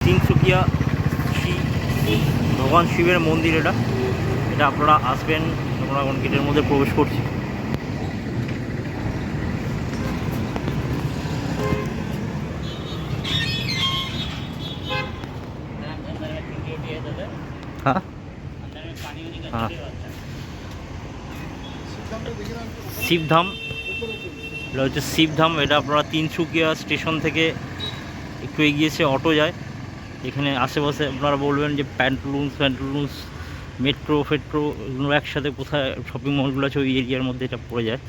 তিনসুকিয়া শ্রী ভগবান শিবের মন্দির। এটা এটা আপনারা আসবেন, আমরা এখন গেটের মধ্যে প্রবেশ করছি। হ্যাঁ হ্যাঁ, শিবধাম, এটা হচ্ছে শিবধাম। এটা আপনারা তিনসুকিয়া স্টেশন থেকে একটু এগিয়েছে অটো যায়। এখানে আশেপাশে আপনারা বলবেন যে প্যান্টুলুন্স, মেট্রো এগুলো একসাথে কোথায় শপিং মলগুলো আছে, ওই এরিয়ার মধ্যে এটা পড়ে যায়।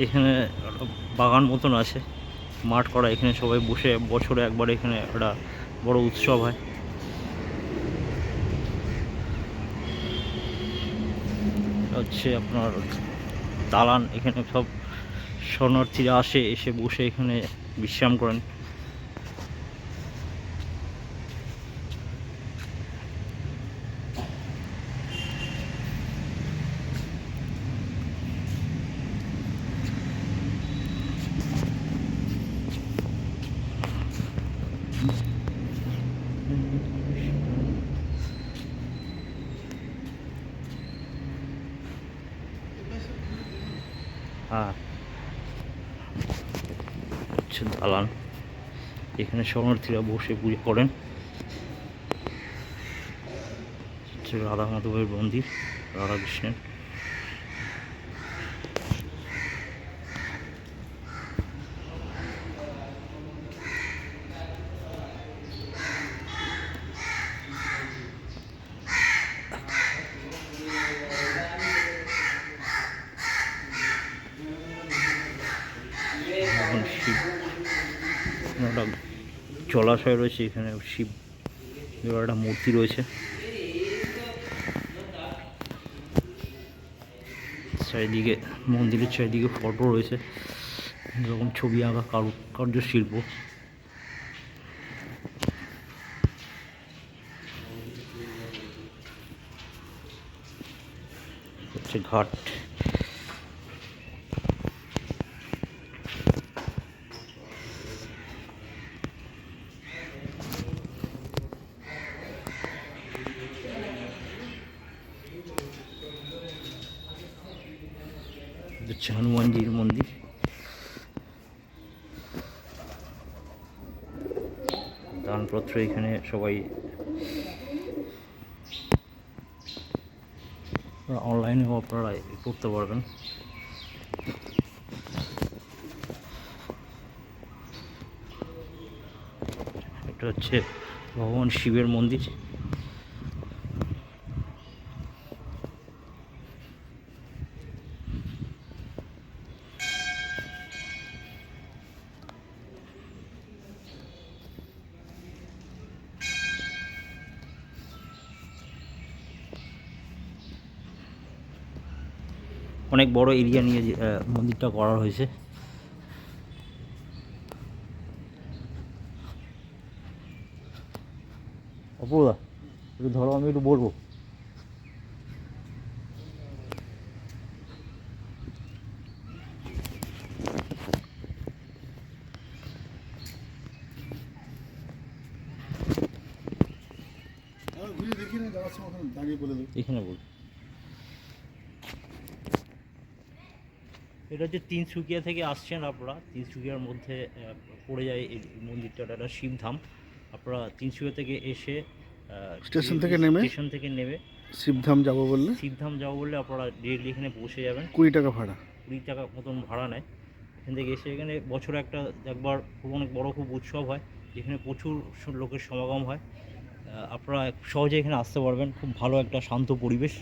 এখানে বাগান মতন আছে, মাঠ করা, এখানে সবাই বসে বছরে একবার এখানে একটা বড় উৎসব হয়। হচ্ছে আপনার দালান, এখানে সব শরণার্থীরা এসে বসে এখানে বিশ্রাম করেন। হ্যাঁ, হচ্ছে দালান, এখানে শরণার্থীরা বসে পুজো করেন। হচ্ছে রাধা মাধবের মন্দির, রাধাকৃষ্ণের। শিব, একটা জলাশয় রয়েছে, এখানে শিব একটা মূর্তি রয়েছে। চারিদিকে মন্দিরের চারিদিকে ফটো রয়েছে, এরকম ছবি আঁকা কারুকার্য শিল্প। হচ্ছে ঘাট, হচ্ছে হনুমানজির মন্দির। দানপত্র এখানে সবাই অনলাইনেও আপনারা করতে পারবেন। এটা হচ্ছে ভগবান শিবের মন্দির। অনেক বড় এরিয়া নিয়ে মন্দিরটা করা হয়েছে। অপূর্বা, একটু ধরো, আমি একটু বলবো। এখানে বল, এটা হচ্ছে তিনসুকিয়া থেকে আসছেন আপনারা, তিনসুকিয়ার মধ্যে পড়ে যায় এই মন্দিরটা। একটা শিবধাম। আপনারা তিনসুকিয়া থেকে এসে স্টেশন থেকে নেমে শিবধাম যাবো বললে আপনারা ডিরেক্টলি এখানে পৌঁছে যাবেন। 20 টাকা ভাড়া, 20 টাকা মতন ভাড়া নেয়। এখান থেকে এসে এখানে বছরে একবার অনেক বড় খুব উৎসব হয়, যেখানে প্রচুর লোকের সমাগম হয়। আপনারা সহজে এখানে আসতে পারবেন, খুব ভালো একটা শান্ত পরিবেশ।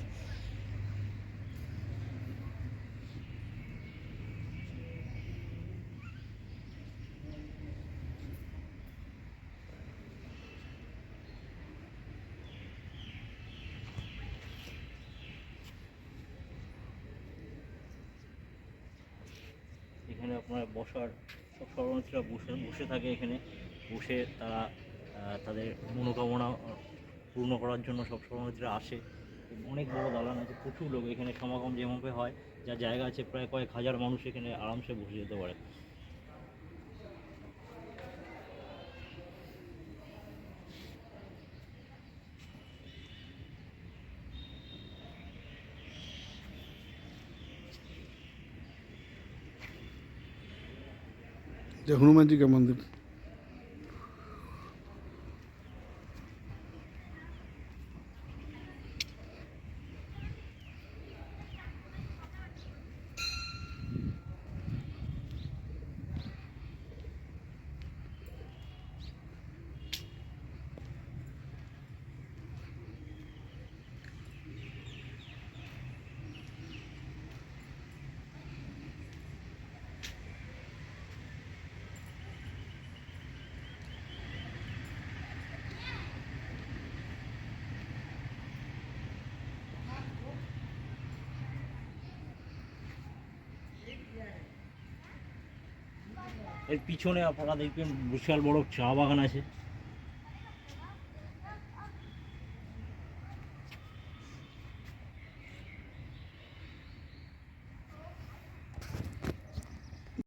এখানে আপনার বসার, সব শরণার্থীরা বসে থাকে এখানে, বসে তারা তাদের মনোকামনা পূর্ণ করার জন্য সব শরণার্থীরা আসে। অনেক বড় দালান আছে, প্রচুর লোক এখানে সমাগম যেভাবে হয়, যা জায়গা আছে প্রায় কয়েক হাজার মানুষ এখানে আরামসে বসে যেতে পারে। যে হনুমানজি का मंदिर। এর পিছনে আপনারা দেখবেন বিশাল বড় চা বাগান আছে।